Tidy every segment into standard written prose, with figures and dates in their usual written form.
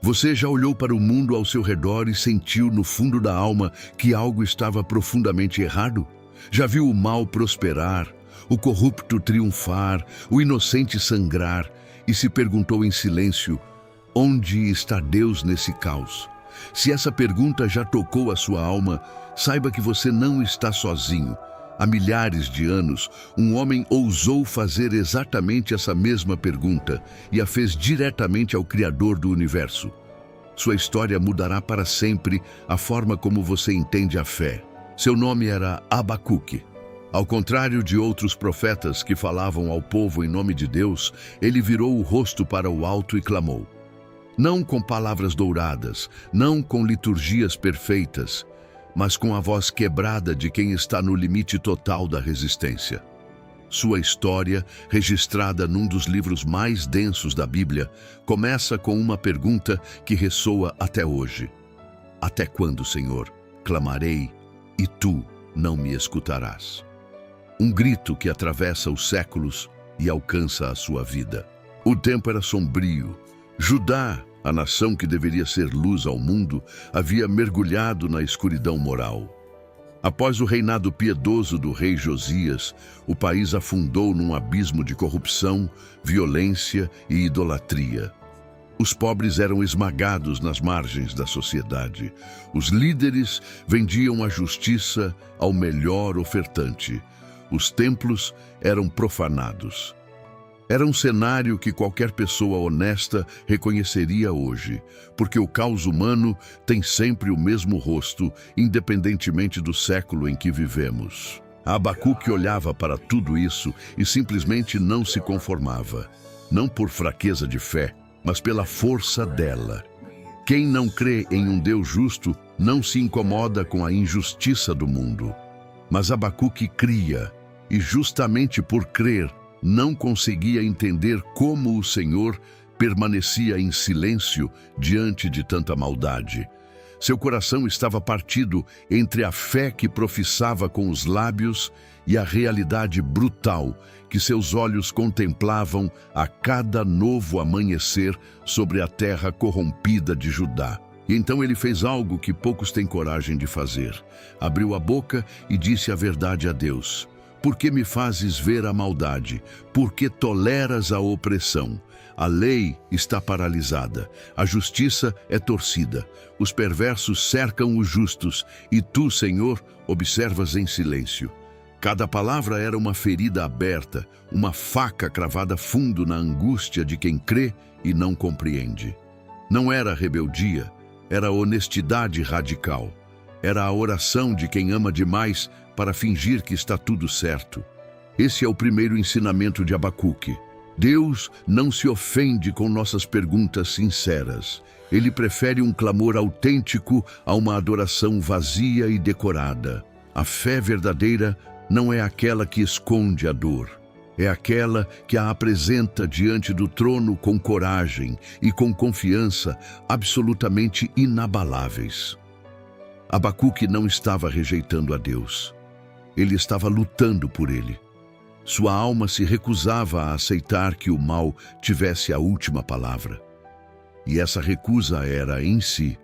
Você já olhou para o mundo ao seu redor e sentiu no fundo da alma que algo estava profundamente errado? Já viu o mal prosperar, o corrupto triunfar, o inocente sangrar e se perguntou em silêncio: onde está Deus nesse caos? Se essa pergunta já tocou a sua alma, saiba que você não está sozinho. Há milhares de anos, um homem ousou fazer exatamente essa mesma pergunta e a fez diretamente ao Criador do universo. Sua história mudará para sempre a forma como você entende a fé. Seu nome era Abacuque. Ao contrário de outros profetas que falavam ao povo em nome de Deus, ele virou o rosto para o alto e clamou. Não com palavras douradas, não com liturgias perfeitas, mas com a voz quebrada de quem está no limite total da resistência. Sua história, registrada num dos livros mais densos da Bíblia, começa com uma pergunta que ressoa até hoje. Até quando, Senhor, clamarei e tu não me escutarás? Um grito que atravessa os séculos e alcança a sua vida. O tempo era sombrio. Judá, a nação que deveria ser luz ao mundo, havia mergulhado na escuridão moral. Após o reinado piedoso do rei Josias, o país afundou num abismo de corrupção, violência e idolatria. Os pobres eram esmagados nas margens da sociedade. Os líderes vendiam a justiça ao melhor ofertante. Os templos eram profanados. Era um cenário que qualquer pessoa honesta reconheceria hoje, porque o caos humano tem sempre o mesmo rosto, independentemente do século em que vivemos. Abacuque olhava para tudo isso e simplesmente não se conformava, não por fraqueza de fé, mas pela força dela. Quem não crê em um Deus justo não se incomoda com a injustiça do mundo. Mas Abacuque cria, e justamente por crer, não conseguia entender como o Senhor permanecia em silêncio diante de tanta maldade. Seu coração estava partido entre a fé que professava com os lábios e a realidade brutal que seus olhos contemplavam a cada novo amanhecer sobre a terra corrompida de Judá. E então ele fez algo que poucos têm coragem de fazer. Abriu a boca e disse a verdade a Deus. Por que me fazes ver a maldade? Por que toleras a opressão? A lei está paralisada, a justiça é torcida, os perversos cercam os justos, e tu, Senhor, observas em silêncio. Cada palavra era uma ferida aberta, uma faca cravada fundo na angústia de quem crê e não compreende. Não era rebeldia, era honestidade radical. Era a oração de quem ama demais para fingir que está tudo certo. Esse é o primeiro ensinamento de Abacuque. Deus não se ofende com nossas perguntas sinceras. Ele prefere um clamor autêntico a uma adoração vazia e decorada. A fé verdadeira não é aquela que esconde a dor. É aquela que a apresenta diante do trono com coragem e com confiança absolutamente inabaláveis. Abacuque não estava rejeitando a Deus. Ele estava lutando por ele. Sua alma se recusava a aceitar que o mal tivesse a última palavra. E essa recusa era, em si,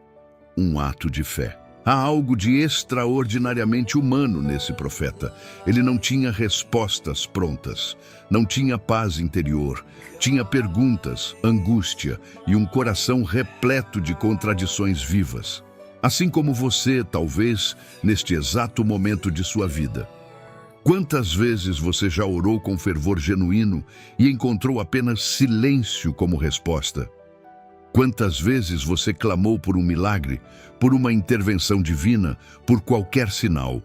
um ato de fé. Há algo de extraordinariamente humano nesse profeta. Ele não tinha respostas prontas, não tinha paz interior, tinha perguntas, angústia e um coração repleto de contradições vivas. Assim como você, talvez, neste exato momento de sua vida. Quantas vezes você já orou com fervor genuíno e encontrou apenas silêncio como resposta? Quantas vezes você clamou por um milagre, por uma intervenção divina, por qualquer sinal,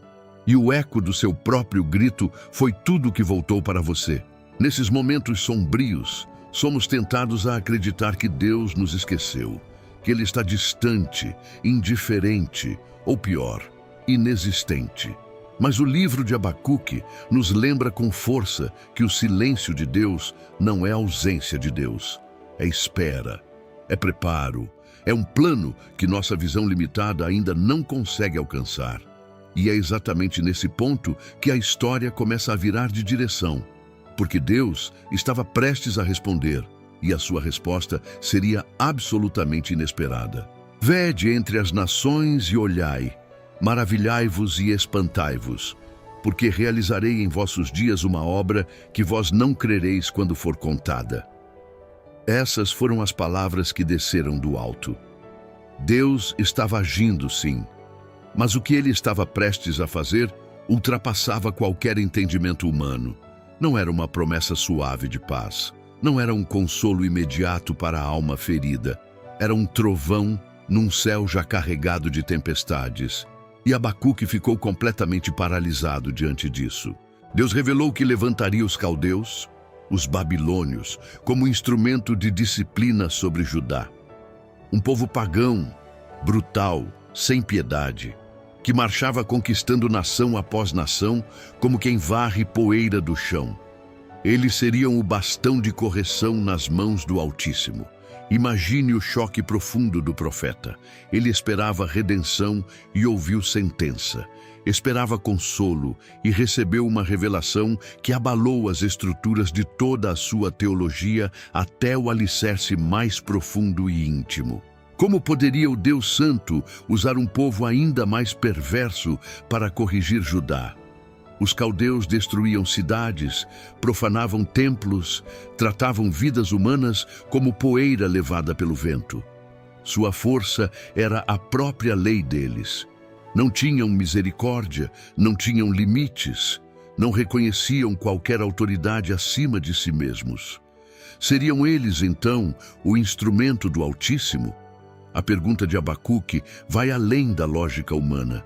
e o eco do seu próprio grito foi tudo que voltou para você? Nesses momentos sombrios, somos tentados a acreditar que Deus nos esqueceu, que Ele está distante, indiferente, ou pior, inexistente. Mas o livro de Abacuque nos lembra com força que o silêncio de Deus não é ausência de Deus, é espera, é preparo, é um plano que nossa visão limitada ainda não consegue alcançar. E é exatamente nesse ponto que a história começa a virar de direção, porque Deus estava prestes a responder. e a sua resposta seria absolutamente inesperada. Vede entre as nações e olhai, maravilhai-vos e espantai-vos, porque realizarei em vossos dias uma obra que vós não crereis quando for contada. Essas foram as palavras que desceram do alto. Deus estava agindo, sim, mas o que ele estava prestes a fazer ultrapassava qualquer entendimento humano. Não era uma promessa suave de paz, não era um consolo imediato para a alma ferida, era um trovão num céu já carregado de tempestades. E Abacuque ficou completamente paralisado diante disso. Deus revelou que levantaria os caldeus, os babilônios, como instrumento de disciplina sobre Judá. Um povo pagão, brutal, sem piedade, que marchava conquistando nação após nação, como quem varre poeira do chão. Eles seriam o bastão de correção nas mãos do Altíssimo. Imagine o choque profundo do profeta. Ele esperava redenção e ouviu sentença. Esperava consolo e recebeu uma revelação que abalou as estruturas de toda a sua teologia até o alicerce mais profundo e íntimo. Como poderia o Deus Santo usar um povo ainda mais perverso para corrigir Judá? Os caldeus destruíam cidades, profanavam templos, tratavam vidas humanas como poeira levada pelo vento. Sua força era a própria lei deles. Não tinham misericórdia, não tinham limites, não reconheciam qualquer autoridade acima de si mesmos. Seriam eles, então, o instrumento do Altíssimo? A pergunta de Abacuque vai além da lógica humana.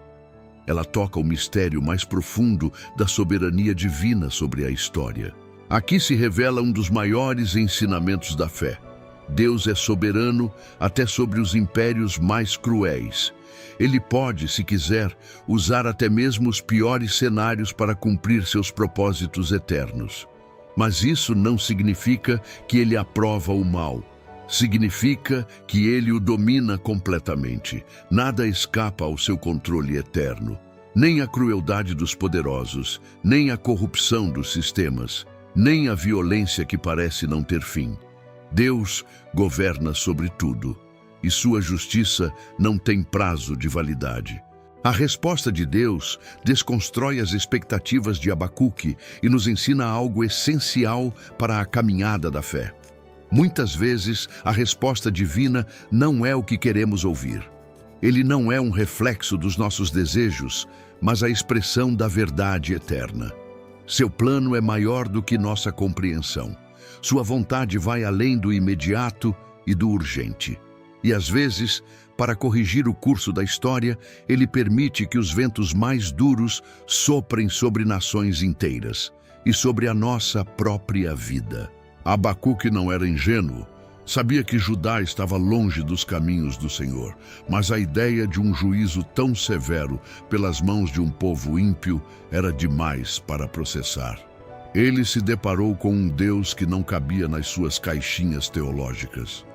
Ela toca o mistério mais profundo da soberania divina sobre a história. Aqui se revela um dos maiores ensinamentos da fé. Deus é soberano até sobre os impérios mais cruéis. Ele pode, se quiser, usar até mesmo os piores cenários para cumprir seus propósitos eternos. Mas isso não significa que ele aprova o mal. Significa que ele o domina completamente. Nada escapa ao seu controle eterno. Nem a crueldade dos poderosos, nem a corrupção dos sistemas, nem a violência que parece não ter fim. Deus governa sobre tudo, e sua justiça não tem prazo de validade. A resposta de Deus desconstrói as expectativas de Abacuque e nos ensina algo essencial para a caminhada da fé. Muitas vezes, a resposta divina não é o que queremos ouvir. Ele não é um reflexo dos nossos desejos, mas a expressão da verdade eterna. Seu plano é maior do que nossa compreensão. Sua vontade vai além do imediato e do urgente. E às vezes, para corrigir o curso da história, ele permite que os ventos mais duros soprem sobre nações inteiras e sobre a nossa própria vida. Abacuque não era ingênuo. Sabia que Judá estava longe dos caminhos do Senhor, mas a ideia de um juízo tão severo pelas mãos de um povo ímpio era demais para processar. Ele se deparou com um Deus que não cabia nas suas caixinhas teológicas.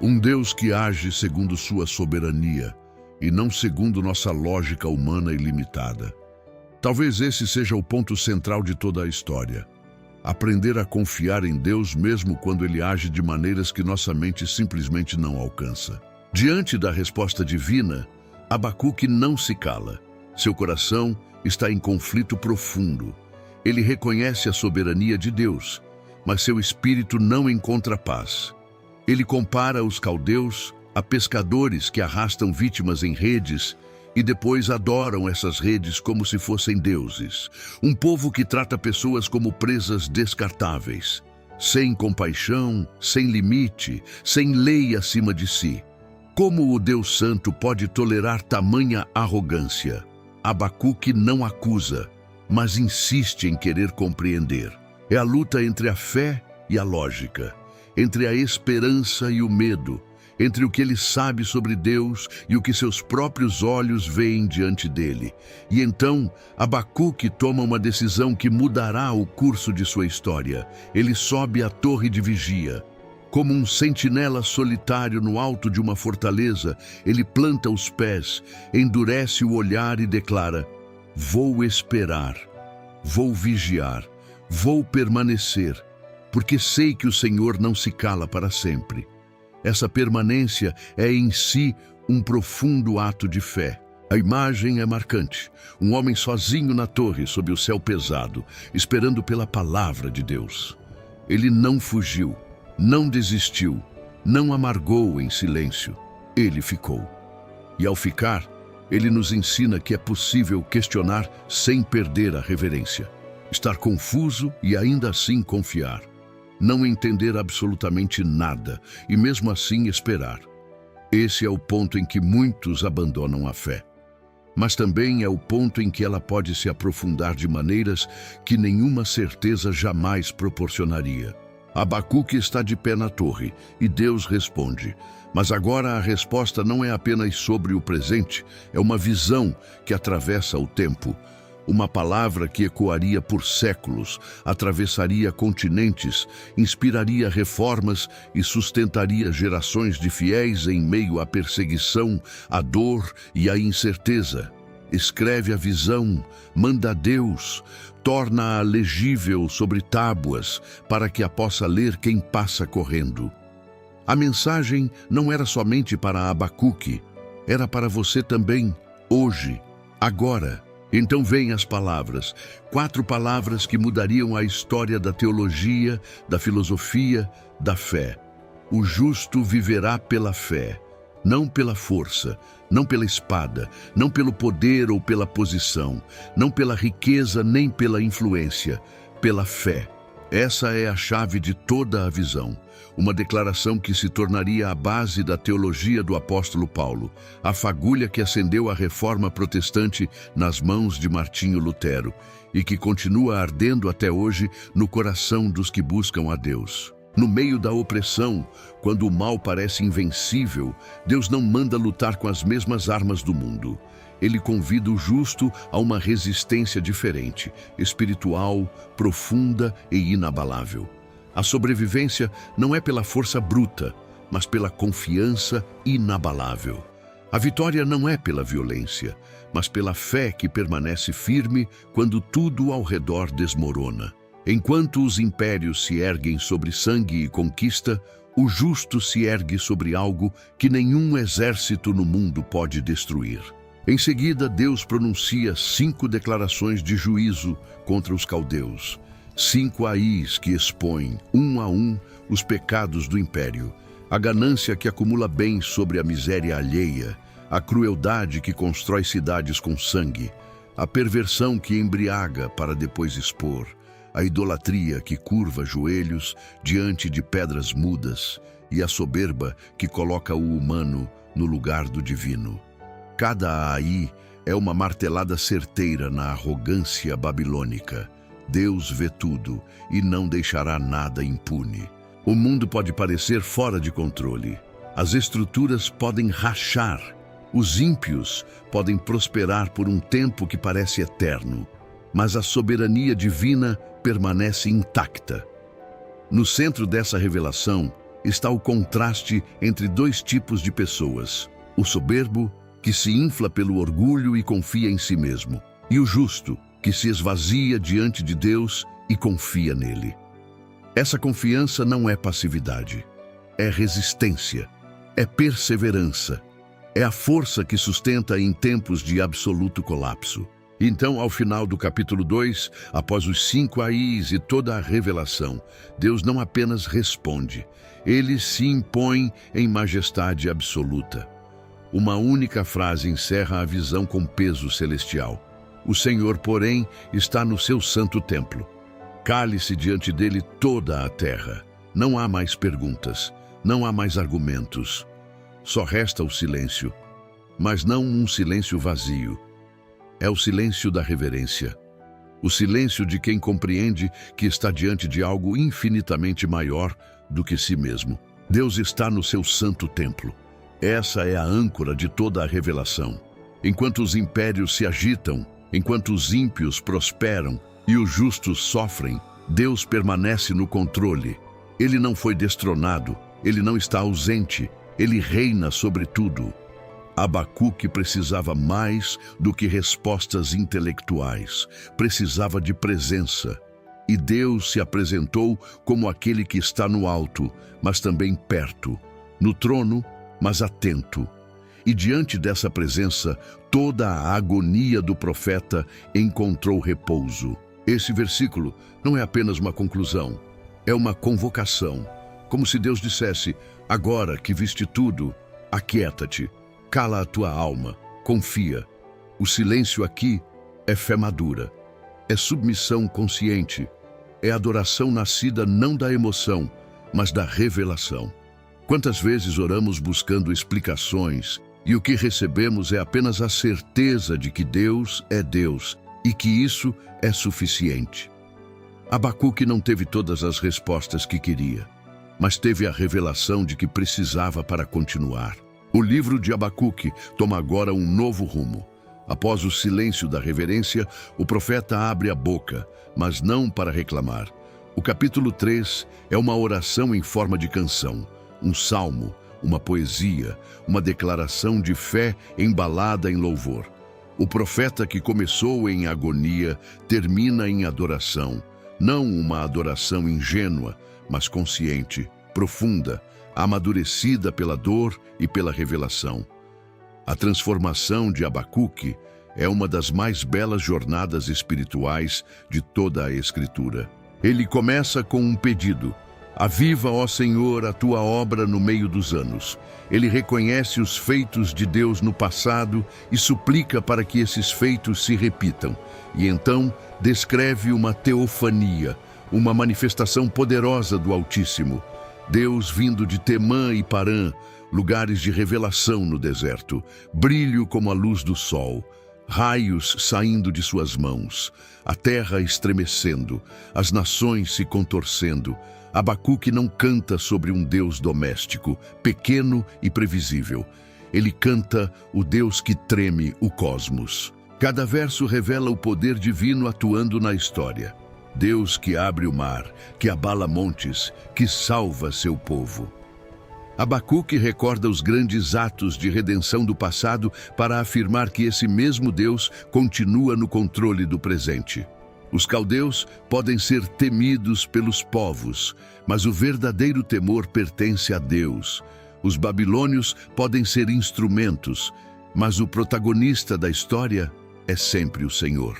Um Deus que age segundo sua soberania e não segundo nossa lógica humana ilimitada. Talvez esse seja o ponto central de toda a história. Aprender a confiar em Deus mesmo quando Ele age de maneiras que nossa mente simplesmente não alcança. Diante da resposta divina, Abacuque não se cala. Seu coração está em conflito profundo. Ele reconhece a soberania de Deus, mas seu espírito não encontra paz. Ele compara os caldeus a pescadores que arrastam vítimas em redes e depois adoram essas redes como se fossem deuses. Um povo que trata pessoas como presas descartáveis, sem compaixão, sem limite, sem lei acima de si. Como o Deus Santo pode tolerar tamanha arrogância? Abacuque não acusa, mas insiste em querer compreender. É a luta entre a fé e a lógica, entre a esperança e o medo, entre o que ele sabe sobre Deus e o que seus próprios olhos veem diante dele. E então, Abacuque toma uma decisão que mudará o curso de sua história. Ele sobe à torre de vigia. Como um sentinela solitário no alto de uma fortaleza, ele planta os pés, endurece o olhar e declara: vou esperar, vou vigiar, vou permanecer, porque sei que o Senhor não se cala para sempre. Essa permanência é em si um profundo ato de fé. A imagem é marcante. Um homem sozinho na torre, sob o céu pesado, esperando pela palavra de Deus. Ele não fugiu, não desistiu, não amargou em silêncio. Ele ficou. E ao ficar, ele nos ensina que é possível questionar sem perder a reverência. Estar confuso e ainda assim confiar. Não entender absolutamente nada e mesmo assim esperar. Esse é o ponto em que muitos abandonam a fé. Mas também é o ponto em que ela pode se aprofundar de maneiras que nenhuma certeza jamais proporcionaria. Abacuque está de pé na torre e Deus responde. Mas agora a resposta não é apenas sobre o presente, é uma visão que atravessa o tempo. Uma palavra que ecoaria por séculos, atravessaria continentes, inspiraria reformas e sustentaria gerações de fiéis em meio à perseguição, à dor e à incerteza. Escreve a visão, manda a Deus, torna-a legível sobre tábuas, para que a possa ler quem passa correndo. A mensagem não era somente para Abacuque, era para você também, hoje, agora. Então vêm as palavras, 4 palavras que mudariam a história da teologia, da filosofia, da fé. O justo viverá pela fé, não pela força, não pela espada, não pelo poder ou pela posição, não pela riqueza nem pela influência, pela fé. Essa é a chave de toda a visão. Uma declaração que se tornaria a base da teologia do apóstolo Paulo, a fagulha que acendeu a reforma protestante nas mãos de Martinho Lutero e que continua ardendo até hoje no coração dos que buscam a Deus. No meio da opressão, quando o mal parece invencível, Deus não manda lutar com as mesmas armas do mundo. Ele convida o justo a uma resistência diferente, espiritual, profunda e inabalável. A sobrevivência não é pela força bruta, mas pela confiança inabalável. A vitória não é pela violência, mas pela fé que permanece firme quando tudo ao redor desmorona. Enquanto os impérios se erguem sobre sangue e conquista, o justo se ergue sobre algo que nenhum exército no mundo pode destruir. Em seguida, Deus pronuncia 5 declarações de juízo contra os caldeus. 5 ais que expõem, um a um, os pecados do império, a ganância que acumula bens sobre a miséria alheia, a crueldade que constrói cidades com sangue, a perversão que embriaga para depois expor, a idolatria que curva joelhos diante de pedras mudas e a soberba que coloca o humano no lugar do divino. Cada ai é uma martelada certeira na arrogância babilônica. Deus vê tudo e não deixará nada impune. O mundo pode parecer fora de controle. As estruturas podem rachar. Os ímpios podem prosperar por um tempo que parece eterno. Mas a soberania divina permanece intacta. No centro dessa revelação está o contraste entre 2 tipos de pessoas. O soberbo, que se infla pelo orgulho e confia em si mesmo, e o justo, que se esvazia diante de Deus e confia nele. Essa confiança não é passividade, é resistência, é perseverança, é a força que sustenta em tempos de absoluto colapso. Então, ao final do capítulo 2, após os 5 ais e toda a revelação, Deus não apenas responde, ele se impõe em majestade absoluta. Uma única frase encerra a visão com peso celestial. O Senhor, porém, está no seu santo templo. Cale-se diante dele toda a terra. Não há mais perguntas, não há mais argumentos. Só resta o silêncio, mas não um silêncio vazio. É o silêncio da reverência. O silêncio de quem compreende que está diante de algo infinitamente maior do que si mesmo. Deus está no seu santo templo. Essa é a âncora de toda a revelação. Enquanto os impérios se agitam, enquanto os ímpios prosperam e os justos sofrem, Deus permanece no controle. Ele não foi destronado, ele não está ausente, ele reina sobre tudo. Abacuque precisava mais do que respostas intelectuais, precisava de presença. E Deus se apresentou como aquele que está no alto, mas também perto, no trono, mas atento. E diante dessa presença, toda a agonia do profeta encontrou repouso. Esse versículo não é apenas uma conclusão, é uma convocação. Como se Deus dissesse: agora que viste tudo, aquieta-te, cala a tua alma, confia. O silêncio aqui é fé madura, é submissão consciente, é adoração nascida não da emoção, mas da revelação. Quantas vezes oramos buscando explicações e o que recebemos é apenas a certeza de que Deus é Deus e que isso é suficiente. Abacuque não teve todas as respostas que queria, mas teve a revelação de que precisava para continuar. O livro de Abacuque toma agora um novo rumo. Após o silêncio da reverência, o profeta abre a boca, mas não para reclamar. O capítulo 3 é uma oração em forma de canção, um salmo, uma poesia, uma declaração de fé embalada em louvor. O profeta que começou em agonia termina em adoração, não uma adoração ingênua, mas consciente, profunda, amadurecida pela dor e pela revelação. A transformação de Abacuque é uma das mais belas jornadas espirituais de toda a Escritura. Ele começa com um pedido: aviva, ó Senhor, a tua obra no meio dos anos. Ele reconhece os feitos de Deus no passado e suplica para que esses feitos se repitam. E então descreve uma teofania, uma manifestação poderosa do Altíssimo. Deus vindo de Temã e Parã, lugares de revelação no deserto, brilho como a luz do sol, raios saindo de suas mãos, a terra estremecendo, as nações se contorcendo. Abacuque não canta sobre um Deus doméstico, pequeno e previsível. Ele canta o Deus que treme o cosmos. Cada verso revela o poder divino atuando na história. Deus que abre o mar, que abala montes, que salva seu povo. Abacuque recorda os grandes atos de redenção do passado para afirmar que esse mesmo Deus continua no controle do presente. Os caldeus podem ser temidos pelos povos, mas o verdadeiro temor pertence a Deus. Os babilônios podem ser instrumentos, mas o protagonista da história é sempre o Senhor.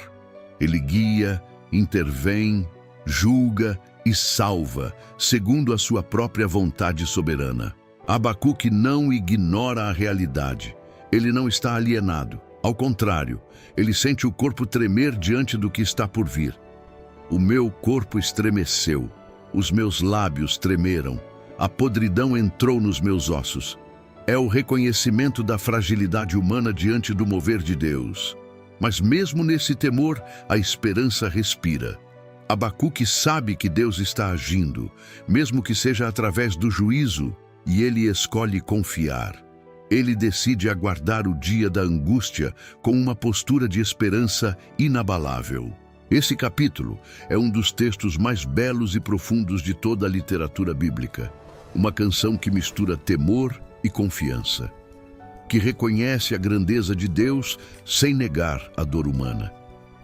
Ele guia, intervém, julga e salva, segundo a sua própria vontade soberana. Abacuque não ignora a realidade. Ele não está alienado. Ao contrário, ele sente o corpo tremer diante do que está por vir. O meu corpo estremeceu, os meus lábios tremeram, a podridão entrou nos meus ossos. É o reconhecimento da fragilidade humana diante do mover de Deus. Mas mesmo nesse temor, a esperança respira. Abacuque sabe que Deus está agindo, mesmo que seja através do juízo, e ele escolhe confiar. Ele decide aguardar o dia da angústia com uma postura de esperança inabalável. Esse capítulo é um dos textos mais belos e profundos de toda a literatura bíblica. Uma canção que mistura temor e confiança, que reconhece a grandeza de Deus sem negar a dor humana.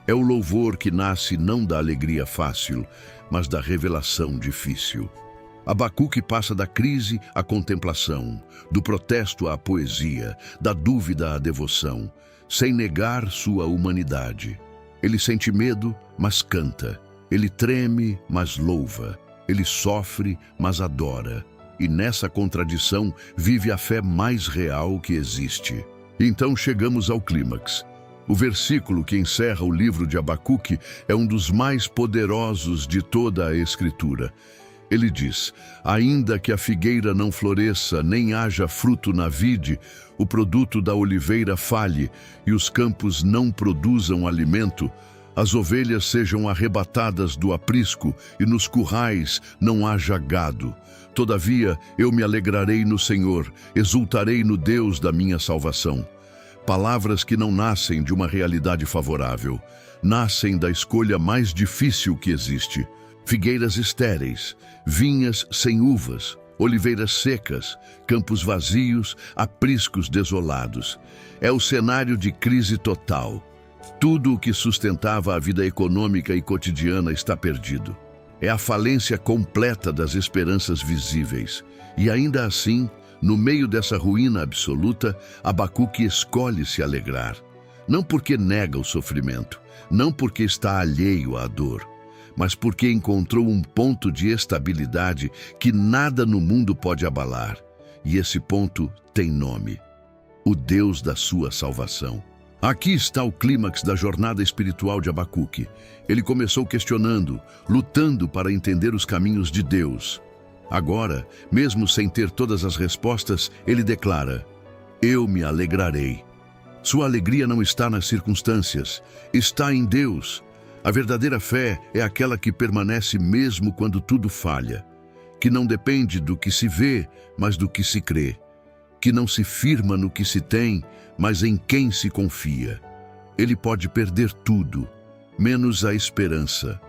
É o louvor que nasce não da alegria fácil, mas da revelação difícil. Abacuque passa da crise à contemplação, do protesto à poesia, da dúvida à devoção, sem negar sua humanidade. Ele sente medo, mas canta. Ele treme, mas louva. Ele sofre, mas adora. E nessa contradição vive a fé mais real que existe. Então chegamos ao clímax. O versículo que encerra o livro de Abacuque é um dos mais poderosos de toda a Escritura. Ele diz: ainda que a figueira não floresça, nem haja fruto na vide, o produto da oliveira falhe, e os campos não produzam alimento, as ovelhas sejam arrebatadas do aprisco, e nos currais não haja gado. Todavia, eu me alegrarei no Senhor, exultarei no Deus da minha salvação. Palavras que não nascem de uma realidade favorável, nascem da escolha mais difícil que existe. Figueiras estéreis, vinhas sem uvas, oliveiras secas, campos vazios, apriscos desolados. É o cenário de crise total. Tudo o que sustentava a vida econômica e cotidiana está perdido. É a falência completa das esperanças visíveis. E ainda assim, no meio dessa ruína absoluta, Abacuque escolhe se alegrar. Não porque nega o sofrimento, não porque está alheio à dor, mas porque encontrou um ponto de estabilidade que nada no mundo pode abalar. E esse ponto tem nome: o Deus da sua salvação. Aqui está o clímax da jornada espiritual de Abacuque. Ele começou questionando, lutando para entender os caminhos de Deus. Agora, mesmo sem ter todas as respostas, ele declara: eu me alegrarei. Sua alegria não está nas circunstâncias, está em Deus. A verdadeira fé é aquela que permanece mesmo quando tudo falha, que não depende do que se vê, mas do que se crê, que não se firma no que se tem, mas em quem se confia. Ele pode perder tudo, menos a esperança,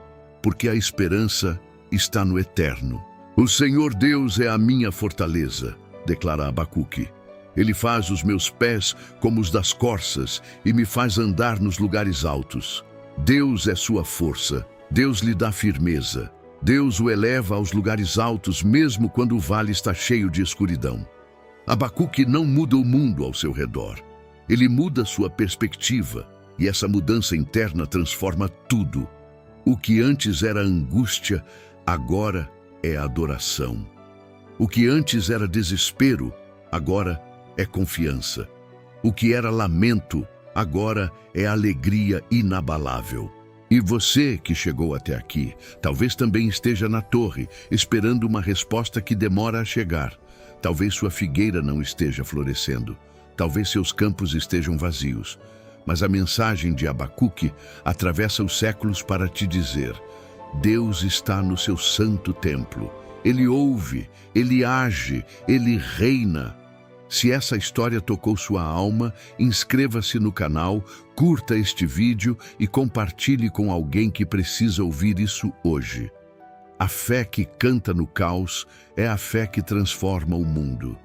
porque a esperança está no eterno. O Senhor Deus é a minha fortaleza, declara Abacuque. Ele faz os meus pés como os das corças e me faz andar nos lugares altos. Deus é sua força, Deus lhe dá firmeza. Deus o eleva aos lugares altos mesmo quando o vale está cheio de escuridão. Abacuque não muda o mundo ao seu redor. Ele muda sua perspectiva, e essa mudança interna transforma tudo. O que antes era angústia, agora é adoração. O que antes era desespero, agora é confiança. O que era lamento, agora é alegria inabalável. E você que chegou até aqui, talvez também esteja na torre, esperando uma resposta que demora a chegar. Talvez sua figueira não esteja florescendo. Talvez seus campos estejam vazios. Mas a mensagem de Abacuque atravessa os séculos para te dizer: Deus está no seu santo templo. Ele ouve, Ele age, Ele reina. Se essa história tocou sua alma, inscreva-se no canal, curta este vídeo e compartilhe com alguém que precisa ouvir isso hoje. A fé que canta no caos é a fé que transforma o mundo.